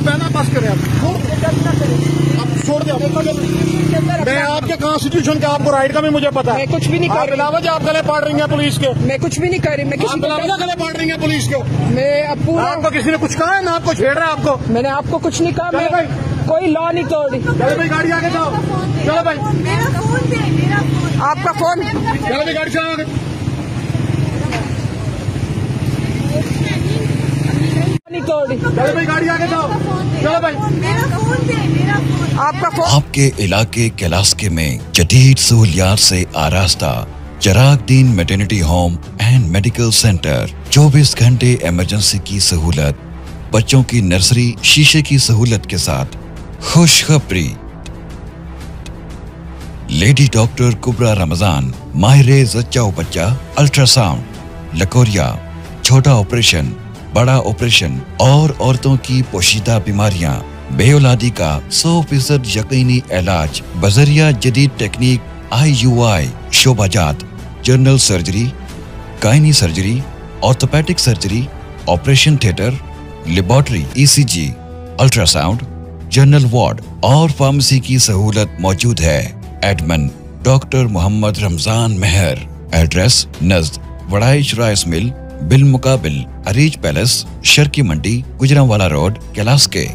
पहना बस करें आप छोड़ दे। मैं आपके कॉन्स्टिट्यूशन के आपको राइट का भी मुझे पता है। मैं कुछ भी नहीं कर रही। आप गले पाड़ रही हैं पुलिस के। मैं कुछ भी नहीं कर रही। मैं किसी गले पाड़ रही हैं पुलिस के। मैं अब पूरा आपको किसी ने कुछ कहा है ना? आपको छेड़ रहा है आपको। मैंने आपको कुछ नहीं कहा। मैं कोई लॉ नहीं तोड़ी। चलो भाई गाड़ी आगे जाओ। चलो भाई मेरा फोन दे, मेरा फोन। आपका फोन। चलो भाई गाड़ी से आगे। नहीं तोड़ी। चलो भाई गाड़ी आगे जाओ। चलो भाई मेरा फोन दे, मेरा फोन। आपका फोन। आपके इलाके कैलास्के में जदीद सहूलियात से आरास्ता Chiraghdin maternity home and medical centre, 24 घंटे इमरजेंसी की सहूलत, बच्चों की नर्सरी शीशे की सहूलत के साथ। खुशखबरी, लेडी डॉक्टर कुबरा रमजान, माहिर जच्चा बच्चा, अल्ट्रासाउंड, लकोरिया, छोटा ऑपरेशन, बड़ा ऑपरेशन और औरतों की पोशीदा बीमारियां, बेऔलादी का 100% यकीनी इलाज बजरिया जदीद टेक्निक IUI, शोबाजात, general surgery, gynae surgery, orthopaedic surgery, operation theatre, laboratory, ECG, ultrasound, general ward और फार्मेसी की सहूलत मौजूद है। Admin doctor Mohammad Ramzan Mehr. Address नज़द वड़ाइश राइस मिल, बिल मुकाबिल अरीज पैलेस, शर्की मंडी, गुजरांवाला रोड, कैलास्के।